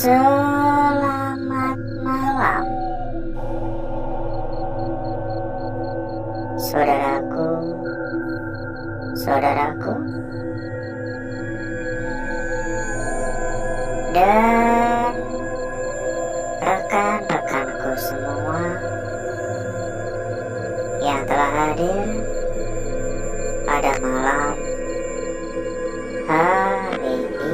Selamat malam, saudaraku, saudaraku, dan rekan-rekanku semua yang telah hadir pada malam hari ini.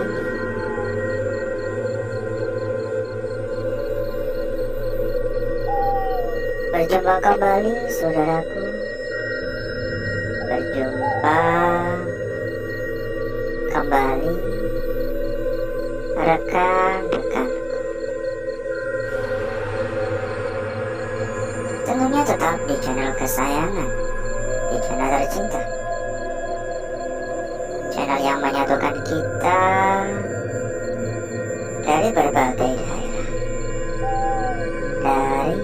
Berjumpa kembali, saudaraku. Berjumpa kembali, rekan-rekanku. Tentunya tetap di channel kesayangan, di channel tercinta, channel yang menyatukan kita dari berbagai daerah, dari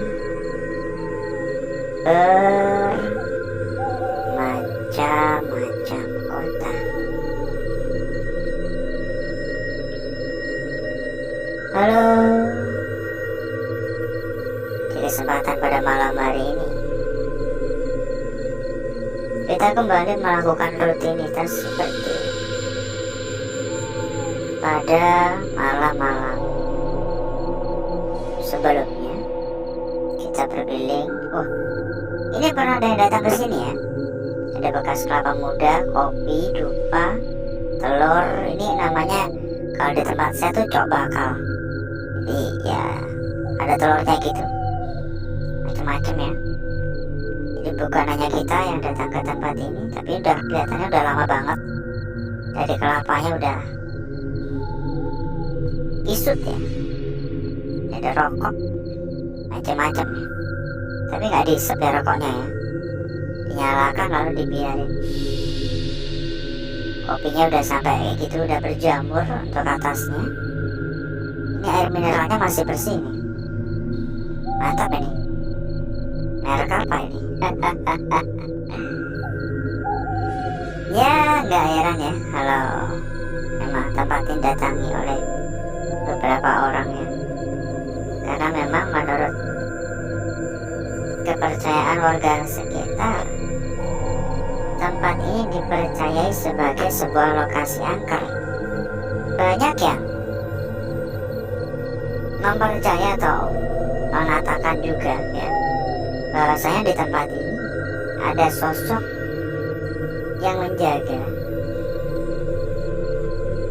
bermacam-macam kota. Halo, di kesempatan pada malam hari ini kita kembali melakukan rutinitas seperti pada malam-malam sebelumnya. Kita berkeliling. Oh, ini pernah ada yang datang ke sini ya. Ada bekas kelapa muda, kopi, dupa, telur. Ini namanya kalau di tempat saya tuh cok bakal. Jadi ya ada telurnya gitu, macam-macam ya. Jadi bukan hanya kita yang datang ke tempat ini, tapi udah kelihatannya udah lama banget. Dari kelapanya udah isut ya. Ada rokok, macam-macam ya. Tapi nggak diisep ya rokoknya ya. Dinyalakan lalu dibiarin. Kopinya udah sampai kayak gitu, udah berjamur untuk atasnya. Ini air mineralnya masih bersih nih. Mantap ini. Merek apa ini? Ya nggak heran ya kalau memang tempat ini datangi oleh beberapa orang ya. Karena memang menurut kepercayaan warga sekitar, tempat ini dipercayai sebagai sebuah lokasi angker. Banyak yang mempercaya atau mengatakan juga ya, bahwasanya di tempat ini ada sosok yang menjaga.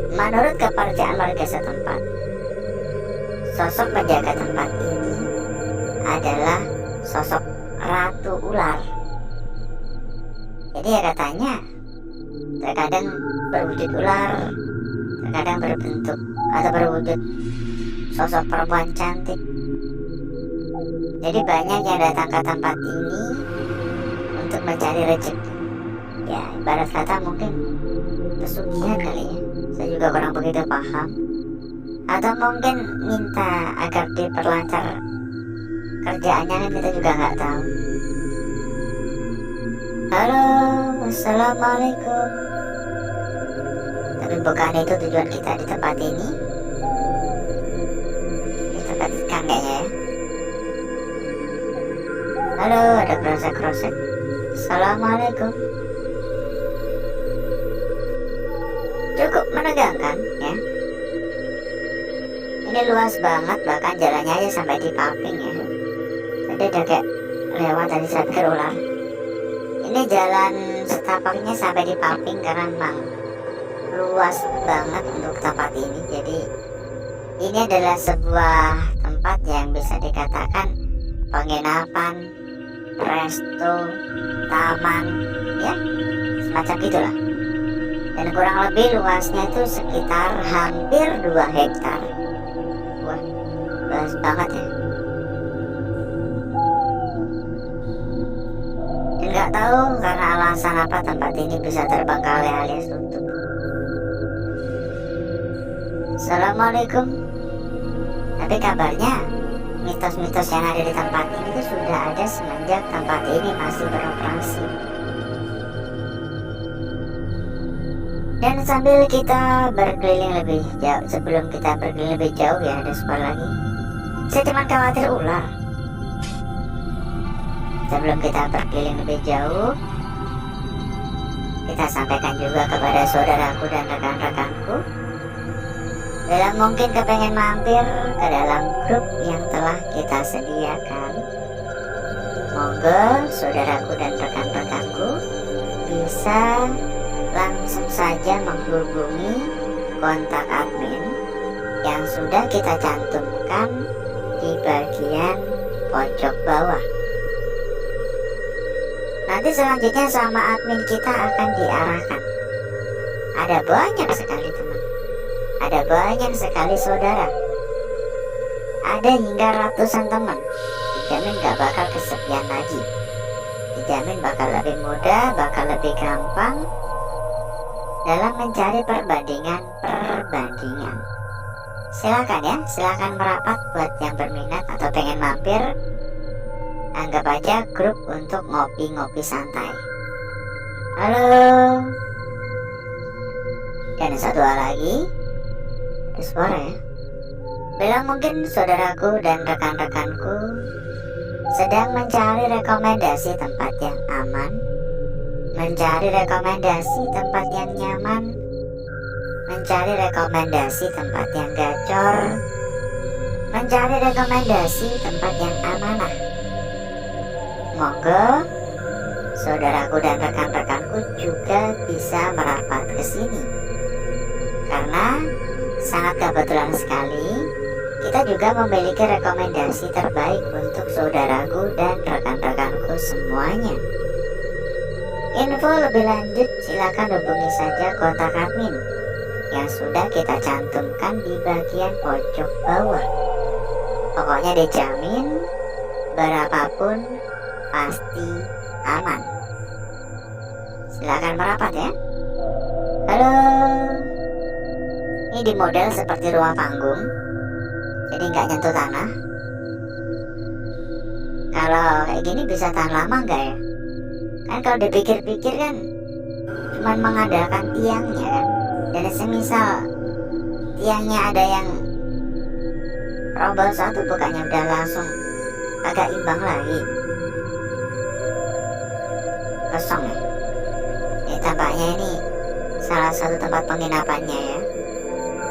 Menurut kepercayaan warga setempat, sosok penjaga tempat ini adalah sosok ratu ular. Jadi ya katanya terkadang berwujud ular, terkadang berbentuk atau berwujud sosok perempuan cantik. Jadi banyak yang datang ke tempat ini untuk mencari rezeki. Ya ibarat kata mungkin pesugihan kali ya. Saya juga kurang begitu paham. Atau mungkin minta agar diperlancar kerjaannya, kan kita juga nggak tahu. Halo, assalamualaikum. Tapi bukan itu tujuan kita di tempat ini. Di tempat ikan kayaknya ya. Halo, ada krosek-krosek. Assalamualaikum. Cukup menegangkan ya. Ini luas banget, bahkan jalannya aja sampai di paving ya. Tadi udah kayak lewat tadi saya pikir ular. Ini jalan setapaknya sampai di paving karena memang luas banget untuk tempat ini. Jadi ini adalah sebuah tempat yang bisa dikatakan penginapan, resto, taman ya, semacam gitulah. Dan kurang lebih luasnya itu sekitar hampir 2 hektar. Wah, luas banget ya. Dan nggak tahu karena alasan apa tempat ini bisa terbengkalai alias tutup. Assalamualaikum. Tapi kabarnya mitos-mitos yang ada di tempat ini itu sudah ada semenjak tempat ini masih beroperasi. Dan sambil kita berkeliling lebih jauh, sebelum kita berkeliling lebih jauh ya, ada sport lagi. Saya cuma khawatir ular. Sebelum kita berkeliling lebih jauh, kita sampaikan juga kepada saudaraku dan rekan-rekanku, bila mungkin kepengen mampir ke dalam grup yang telah kita sediakan, monggo saudaraku dan rekan-rekanku bisa langsung saja menghubungi kontak admin yang sudah kita cantumkan di bagian pojok bawah. Nanti selanjutnya sama admin kita akan diarahkan. Ada banyak sekali teman, ada banyak sekali saudara, ada hingga ratusan teman. Dijamin gak bakal kesepian lagi, dijamin bakal lebih mudah, bakal lebih gampang dalam mencari perbandingan. Silakan ya, silakan merapat buat yang berminat atau pengen mampir. Anggap aja grup untuk ngopi-ngopi santai. Halo. Dan satu hal lagi, ada suara ya. Bila mungkin saudaraku dan rekan-rekanku sedang mencari rekomendasi tempat yang aman, mencari rekomendasi tempat yang nyaman, mencari rekomendasi tempat yang gacor, mencari rekomendasi tempat yang amanah. Monggo saudaraku dan rekan-rekanku juga bisa merapat ke sini, karena sangat kebetulan sekali kita juga memiliki rekomendasi terbaik untuk saudaraku dan rekan-rekanku semuanya. Info lebih lanjut silakan hubungi saja kontak admin yang sudah kita cantumkan di bagian pojok bawah. Pokoknya dijamin berapapun pasti aman. Silakan merapat ya. Halo. Ini di model seperti ruang panggung, jadi nggak nyentuh tanah. Kalau kayak gini bisa tahan lama nggak ya? Kan kalau dipikir-pikir kan cuman mengandalkan tiangnya kan. Dan semisal tiangnya ada yang roboh satu, bukannya udah langsung agak imbang lagi. Kosong ya. Ini tampaknya ini salah satu tempat penginapannya ya.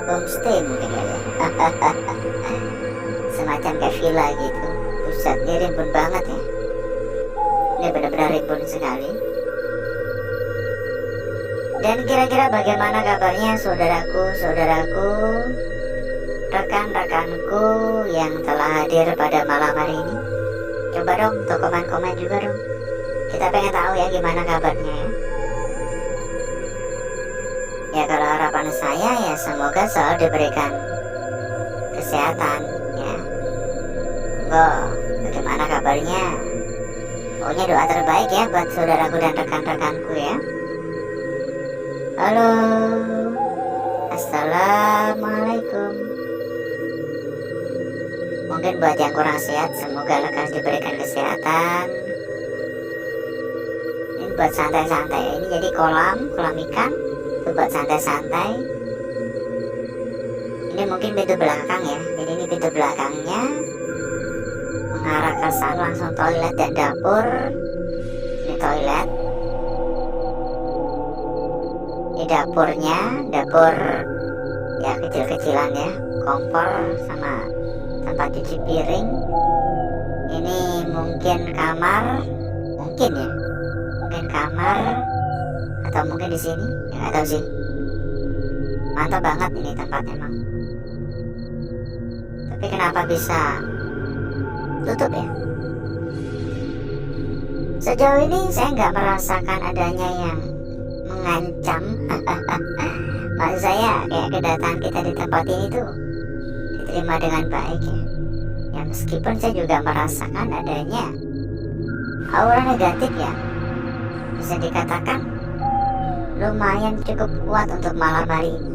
Homestay mungkin ya. Semacam kayak villa gitu. Pusatnya rimbun banget ya. Ini benar-benar rimbun sekali. Dan kira-kira bagaimana kabarnya saudaraku, rekan-rekanku yang telah hadir pada malam hari ini? Coba dong untuk komen-komen juga dong. Kita pengen tahu ya gimana kabarnya ya. Ya kalau harapan saya ya semoga selalu diberikan kesehatan ya. Bagaimana kabarnya? Pokoknya doa terbaik ya buat saudaraku dan rekan-rekanku ya. Halo. Assalamualaikum. Mungkin buat yang kurang sehat semoga lekas diberikan kesehatan. Ini buat santai-santai. Ini jadi kolam ikan. Itu buat santai-santai. Ini mungkin pintu belakang ya. Jadi ini pintu belakangnya mengarah ke sana, langsung toilet dan dapur. Ini toilet. Ini dapurnya, dapur ya kecil-kecilan ya, kompor sama tempat cuci piring. Ini mungkin kamar, mungkin ya, mungkin kamar atau mungkin di sini, ya nggak tahu sih. Mantap banget ini tempatnya emang. Tapi kenapa bisa tutup ya? Sejauh ini saya nggak merasakan adanya yang mengancam. Maksud saya kayak kedatangan kita di tempat ini tuh diterima dengan baik ya. Ya meskipun saya juga merasakan adanya aura negatif ya, bisa dikatakan lumayan cukup kuat untuk malam hari ini.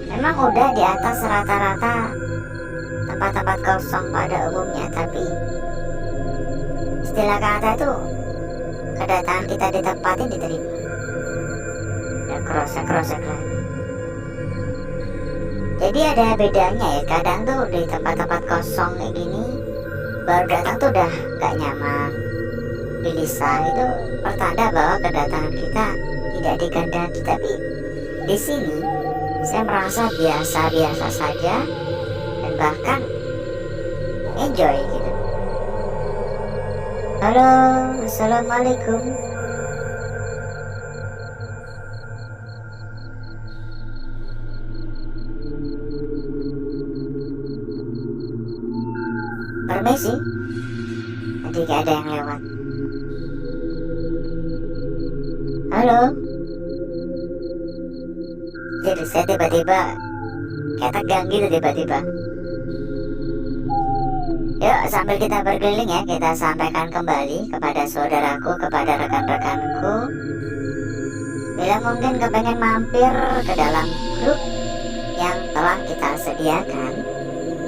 Memang udah di atas rata-rata tempat-tempat kosong pada umumnya, tapi istilah kata itu kedatangan kita di tempat ini diterima. Dan krosek lagi. Jadi ada bedanya ya, kadang tuh di tempat-tempat kosong kayak gini baru datang tuh udah gak nyaman, gelisah, itu pertanda bahwa kedatangan kita tidak dikehendaki. Tapi di sini saya merasa biasa-biasa saja dan bahkan enjoy gitu. Halo, assalamualaikum. Permisi, tadi gak ada yang lewat. Halo. Jadi saya tiba-tiba kayak tegang gitu tiba-tiba. Yuk sambil kita berkeliling ya, kita sampaikan kembali kepada saudaraku, kepada rekan-rekanku, bila mungkin kepengen mampir ke dalam grup yang telah kita sediakan,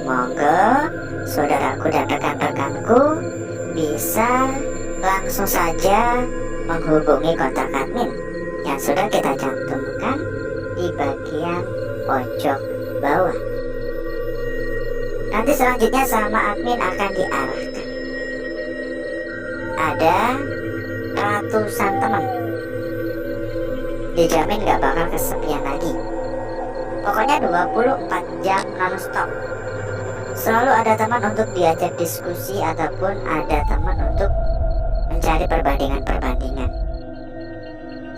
monggo saudaraku dan rekan-rekanku bisa langsung saja menghubungi kontak admin yang sudah kita cantumkan di bagian pojok bawah. Nanti selanjutnya sama admin akan diarahkan. Ada ratusan teman, dijamin gak bakal kesepian lagi. Pokoknya 24 jam non-stop. Selalu ada teman untuk diajak diskusi ataupun ada teman untuk mencari perbandingan-perbandingan.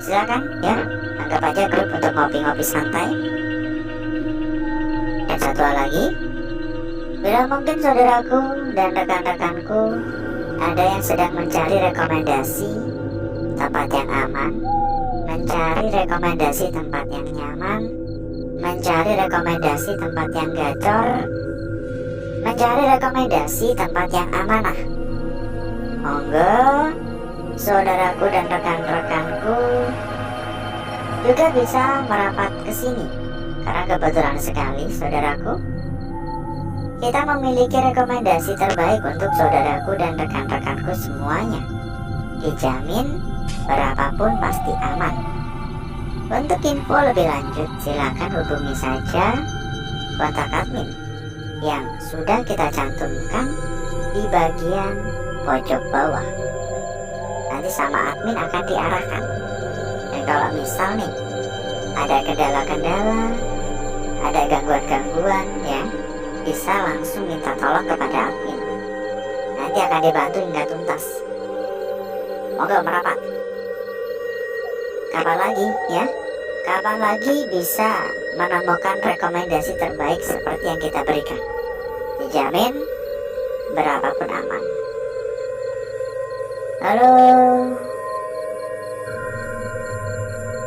Silakan ya, anggap aja grup untuk ngopi-ngopi santai. Dan satu hal lagi, bila mungkin saudaraku dan rekan-rekanku ada yang sedang mencari rekomendasi tempat yang aman, mencari rekomendasi tempat yang nyaman, mencari rekomendasi tempat yang gacor, mencari rekomendasi tempat yang amanah, monggo saudaraku dan rekan-rekanku juga bisa merapat ke sini. Karena kebetulan sekali saudaraku, kita memiliki rekomendasi terbaik untuk saudaraku dan rekan-rekanku semuanya. Dijamin berapapun pasti aman. Untuk info lebih lanjut silakan hubungi saja kontak admin yang sudah kita cantumkan di bagian pojok bawah. Nanti sama admin akan diarahkan. Dan kalau misal nih ada kendala-kendala, ada gangguan-gangguan ya, bisa langsung minta tolong kepada admin. Nanti akan dibantu hingga tuntas. Monggo merapat. Kapan lagi ya? Kapan lagi bisa menemukan rekomendasi terbaik seperti yang kita berikan? Dijamin berapapun aman. Halo.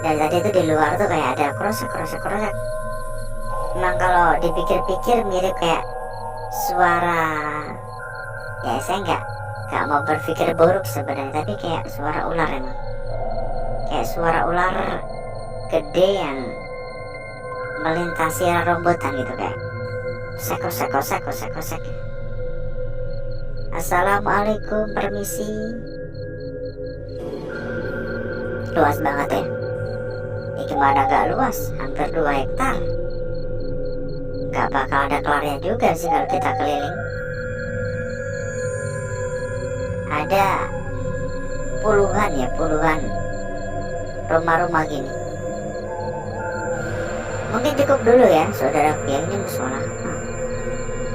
Dan tadi itu di luar tuh kayak ada krosek. Memang kalau dipikir-pikir mirip kayak suara, ya saya nggak mau berpikir buruk sebenarnya, tapi kayak suara ular emang. Kayak suara ular gede yang melintasi rombotan gitu, kayak kosek. Assalamualaikum, permisi. Luas banget ya. Ini gimana gak luas? Hampir 2 hektar. Gak bakal ada kelarnya juga sih kalau kita keliling. Ada puluhan rumah-rumah gini. Mungkin cukup dulu ya saudara, ya ini musola.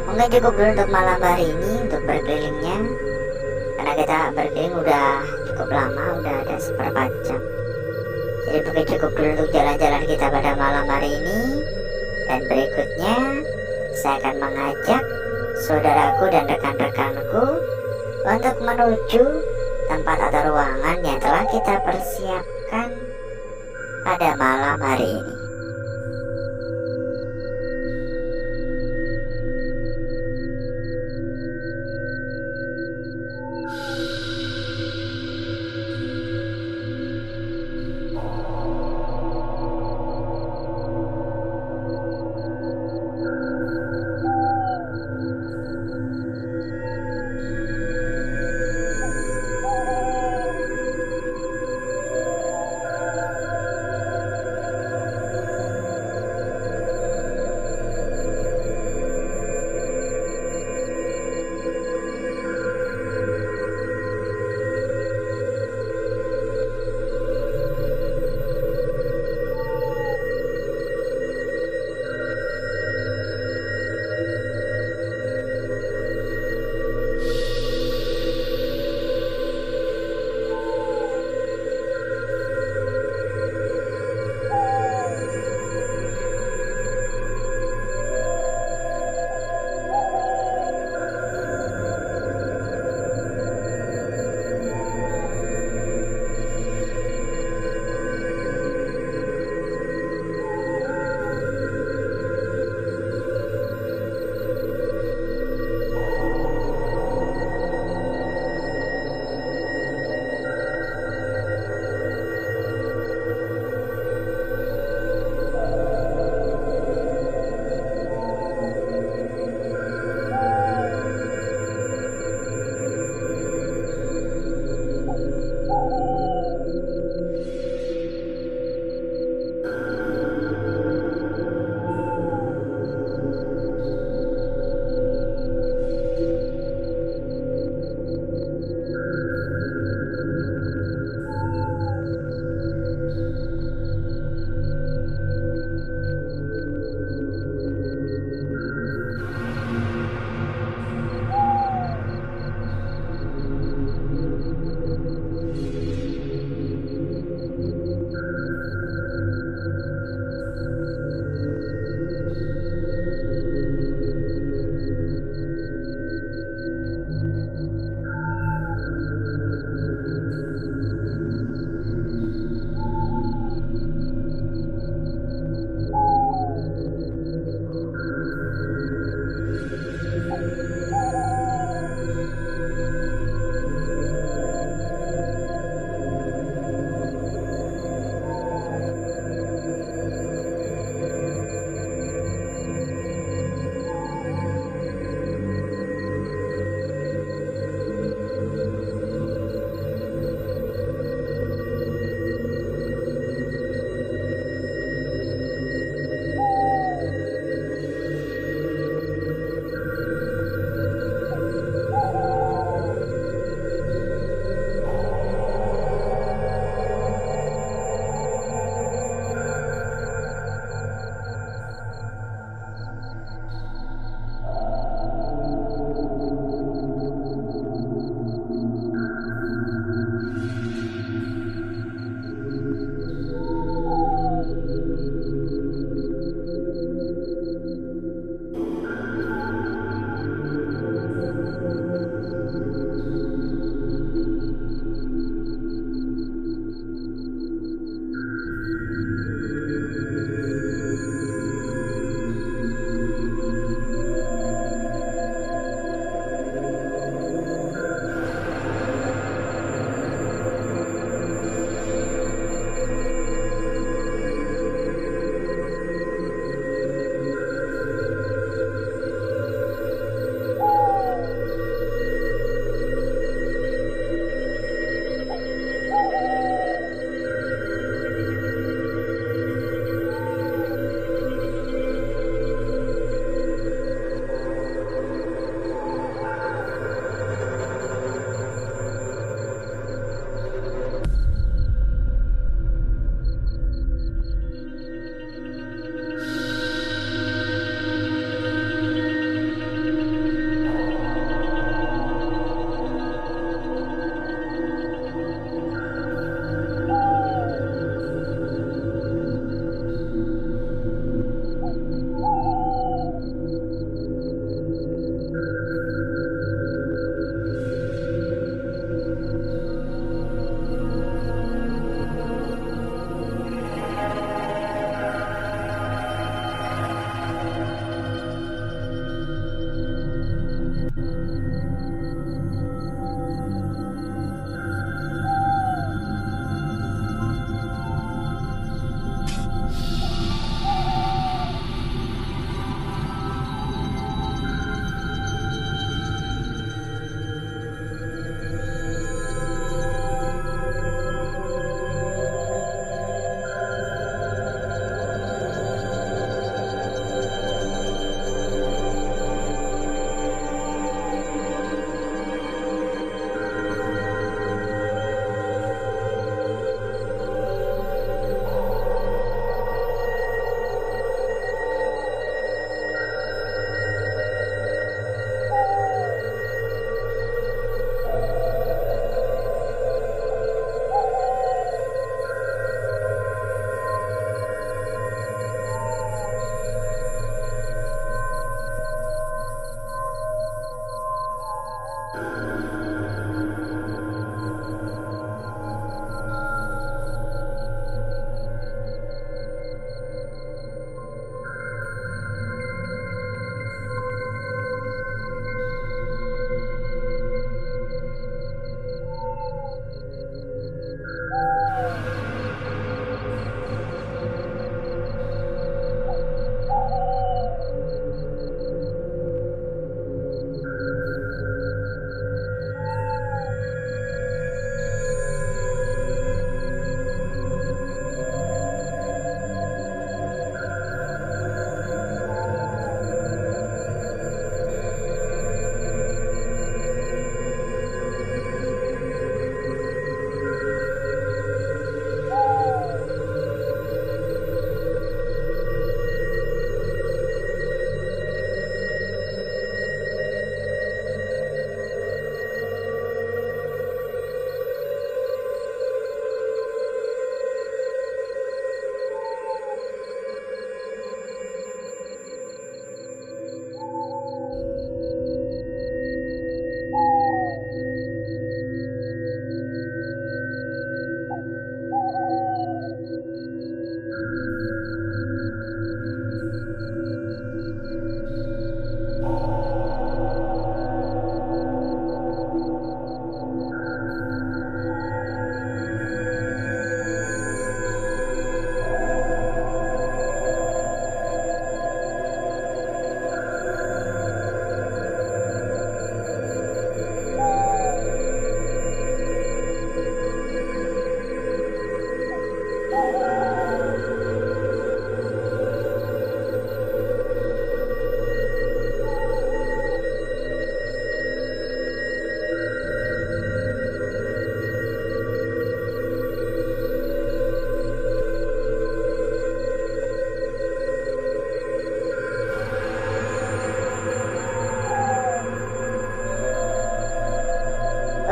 Mungkin cukup dulu untuk malam hari ini untuk berkelilingnya, karena kita berkeliling udah cukup lama, udah ada seperempat jam. Jadi mungkin cukup dulu untuk jalan-jalan kita pada malam hari ini. Dan berikutnya saya akan mengajak saudaraku dan rekan-rekanku untuk menuju tempat atau ruangan yang telah kita persiapkan pada malam hari ini.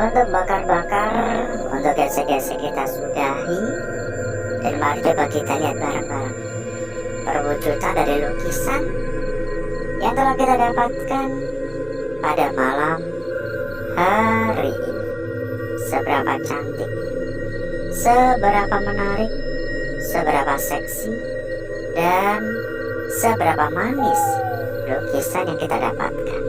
Untuk bakar-bakar, untuk gesek-gesek kita sudahi, dan mari coba kita lihat bareng-bareng perwujudan dari lukisan yang telah kita dapatkan pada malam hari ini. Seberapa cantik, seberapa menarik, seberapa seksi, dan seberapa manis lukisan yang kita dapatkan.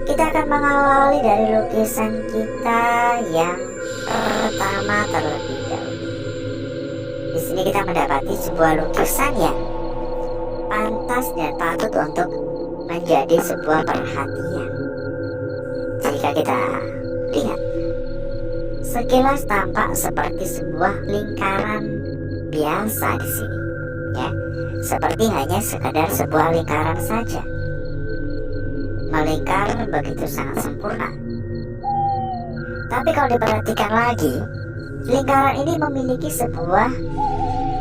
Kita akan mengawali dari lukisan kita yang pertama terlebih dahulu. Di sini kita mendapati sebuah lukisan yang pantas dan patut untuk menjadi sebuah perhatian. Jika kita lihat, sekilas tampak seperti sebuah lingkaran biasa di sini, ya, seperti hanya sekadar sebuah lingkaran saja. Melingkar begitu sangat sempurna. Tapi kalau diperhatikan lagi, lingkaran ini memiliki sebuah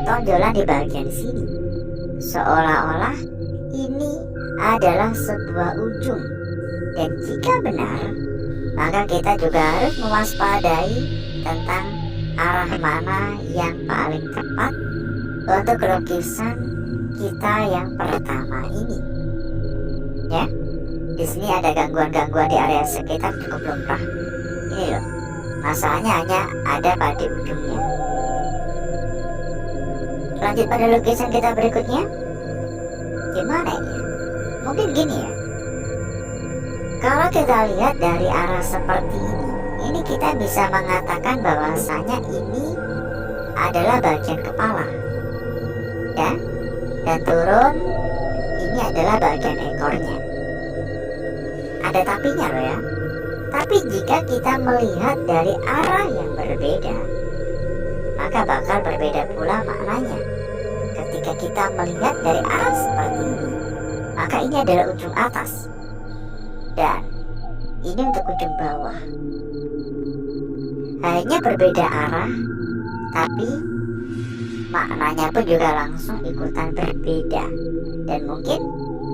tonjolan di bagian sini, seolah-olah ini adalah sebuah ujung. Dan jika benar, maka kita juga harus mewaspadai tentang arah mana yang paling tepat untuk lukisan kita yang pertama ini, ya. Di sini ada gangguan-gangguan di area sekitar cukup lumrah. Ini loh, masalahnya hanya ada pada ujungnya. Lanjut pada lukisan kita berikutnya. Gimana ini? Mungkin gini ya. Kalau kita lihat dari arah seperti ini kita bisa mengatakan bahwasanya ini adalah bagian kepala, ya. Dan turun, ini adalah bagian ekornya. Ada tapinya loh ya. Tapi jika kita melihat dari arah yang berbeda, maka bakal berbeda pula maknanya. Ketika kita melihat dari arah seperti ini, maka ini adalah ujung atas, dan ini untuk ujung bawah. Hanya berbeda arah, tapi maknanya pun juga langsung ikutan berbeda. Dan mungkin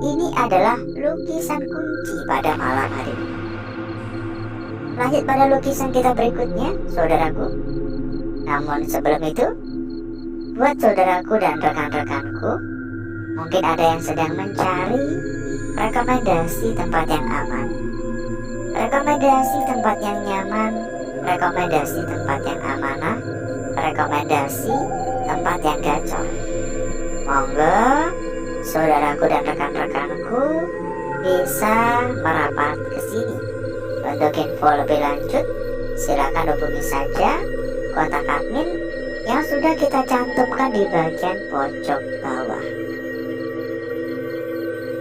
ini adalah lukisan kunci pada malam hari ini. Lanjut pada lukisan kita berikutnya, saudaraku. Namun sebelum itu, buat saudaraku dan rekan-rekanku, mungkin ada yang sedang mencari rekomendasi tempat yang aman Rekomendasi tempat yang nyaman, rekomendasi tempat yang amanah, rekomendasi tempat yang gacor. Monggo saudaraku dan rekan-rekanku bisa merapat ke sini. Untuk info lebih lanjut, silakan hubungi saja kontak admin yang sudah kita cantumkan di bagian pojok bawah.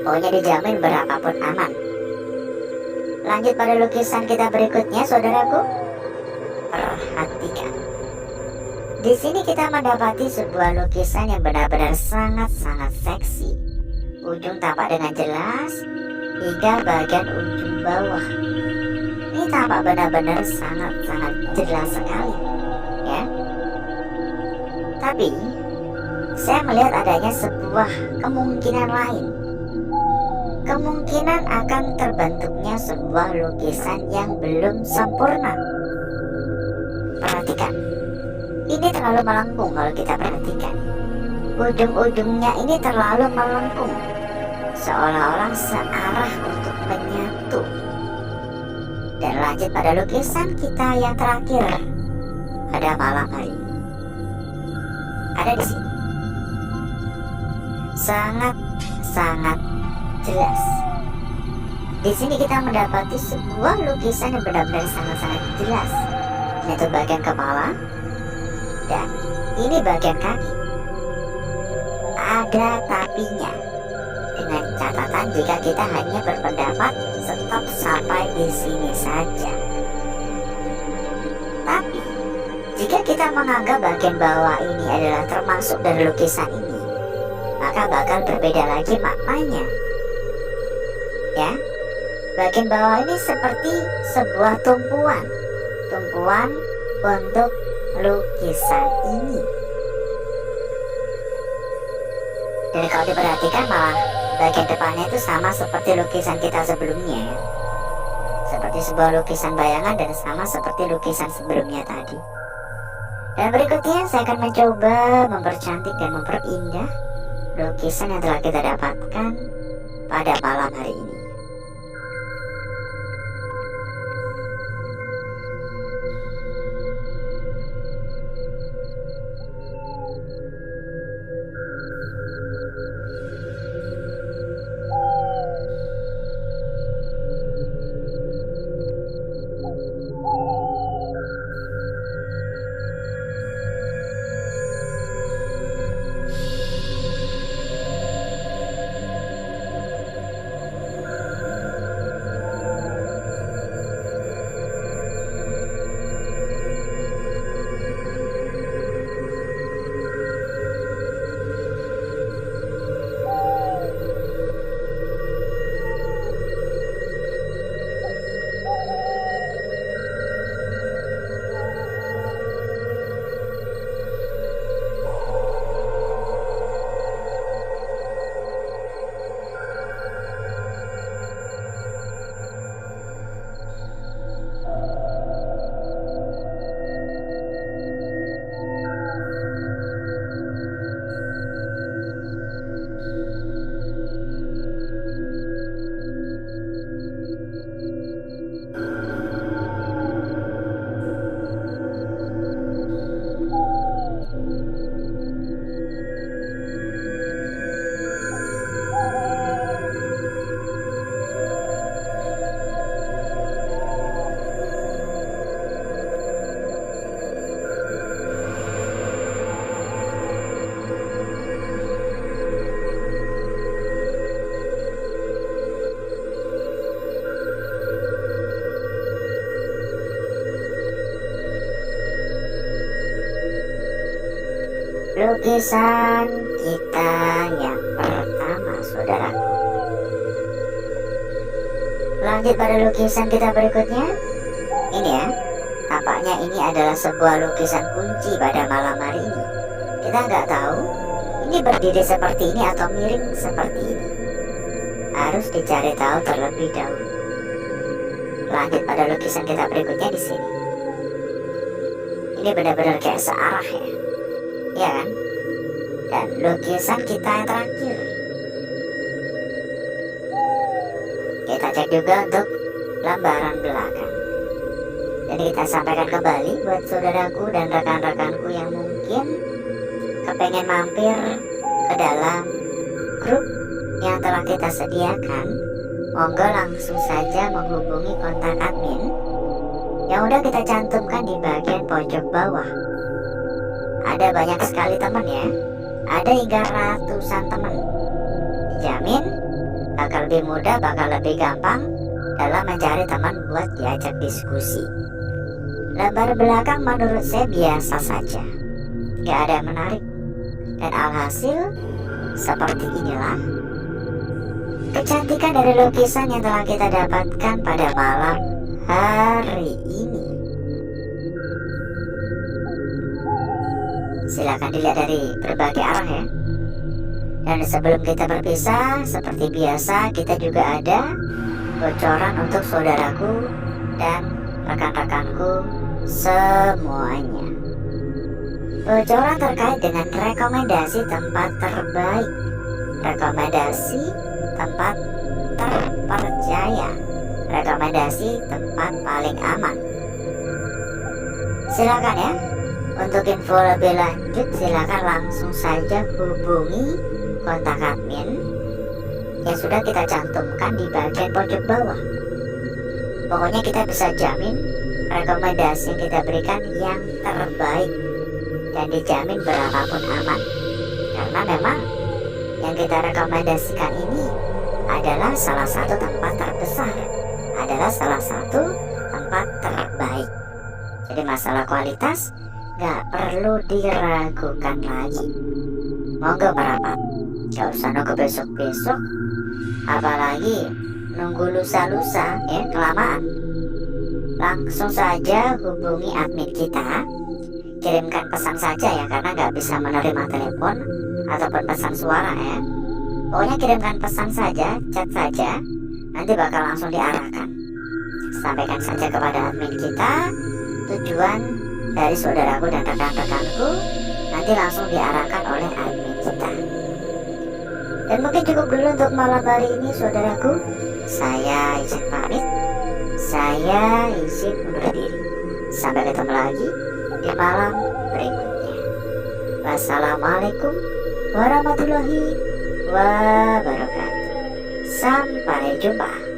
Pokoknya dijamin berapapun aman. Lanjut pada lukisan kita berikutnya, saudaraku. Perhatikan. Di sini kita mendapati sebuah lukisan yang benar-benar sangat-sangat seksi. Ujung tampak dengan jelas hingga bagian ujung bawah. Ini tampak benar-benar sangat-sangat jelas sekali, ya. Tapi saya melihat adanya sebuah kemungkinan lain. Kemungkinan akan terbentuknya sebuah lukisan yang belum sempurna. Perhatikan, ini terlalu melengkung kalau kita perhatikan. Ujung-ujungnya ini terlalu melengkung, seolah-olah searah untuk menyatu. Dan lanjut pada lukisan kita yang terakhir pada malam hari ini. Ada di sini. Sangat jelas. Di sini kita mendapati sebuah lukisan yang benar-benar sangat-sangat jelas. Yaitu bagian kepala dan ini bagian kaki. Ada tapinya. Dengan catatan jika kita hanya berpendapat stop sampai di sini saja. Tapi jika kita menganggap bagian bawah ini adalah termasuk dari lukisan ini, maka bakal berbeda lagi maknanya. Ya, bagian bawah ini seperti sebuah tumpuan untuk lukisan ini. Dan kalau diperhatikan malah bagian depannya itu sama seperti lukisan kita sebelumnya, ya. Seperti sebuah lukisan bayangan dan sama seperti lukisan sebelumnya tadi. Dan berikutnya saya akan mencoba mempercantik dan memperindah lukisan yang telah kita dapatkan pada malam hari ini. Lukisan kita yang pertama, saudaraku. Lanjut pada lukisan kita berikutnya. Ini ya, tampaknya ini adalah sebuah lukisan kunci pada malam hari ini. Kita nggak tahu ini berdiri seperti ini atau miring seperti ini. Harus dicari tahu terlebih dahulu. Lanjut pada lukisan kita berikutnya di sini. Ini benar-benar kayak searah ya. Ya kan? Dan lukisan kita yang terakhir, kita cek juga untuk lembaran belakang. Jadi kita sampaikan kembali buat saudaraku dan rekan-rekanku yang mungkin kepengen mampir ke dalam grup yang telah kita sediakan. Monggo langsung saja menghubungi kontak admin yang udah kita cantumkan di bagian pojok bawah. Ada banyak sekali teman ya, ada hingga ratusan teman. Jamin bakal lebih mudah, bakal lebih gampang dalam mencari teman buat diajak diskusi. Lembar belakang menurut saya biasa saja, gak ada yang menarik. Dan alhasil seperti inilah kecantikan dari lukisan yang telah kita dapatkan pada malam hari ini. Silakan dilihat dari berbagai arah ya. Dan sebelum kita berpisah, seperti biasa kita juga ada bocoran untuk saudaraku dan rekan-rekanku semuanya. Bocoran terkait dengan rekomendasi tempat terbaik, rekomendasi tempat terpercaya, rekomendasi tempat paling aman. Silakan ya. Untuk info lebih lanjut silakan langsung saja hubungi kontak admin yang sudah kita cantumkan di bagian pojok bawah. Pokoknya kita bisa jamin rekomendasi yang kita berikan yang terbaik dan dijamin berapapun aman. Karena memang yang kita rekomendasikan ini adalah salah satu tempat terbesar, adalah salah satu tempat terbaik. Jadi masalah kualitas gak perlu diragukan lagi. Monggo merapat, gak usah nunggu besok-besok, apalagi nunggu lusa-lusa ya, kelamaan. Langsung saja hubungi admin kita, kirimkan pesan saja ya, karena gak bisa menerima telepon ataupun pesan suara ya. Pokoknya kirimkan pesan saja, chat saja, nanti bakal langsung diarahkan. Sampaikan saja kepada admin kita tujuan dari saudaraku dan rekan-rekanku, nanti langsung diarahkan oleh admin kita. Dan mungkin cukup dulu untuk malam hari ini saudaraku. Saya izin pamit, saya izin undur diri. Sampai ketemu lagi di malam berikutnya. Wassalamualaikum warahmatullahi wabarakatuh. Sampai jumpa.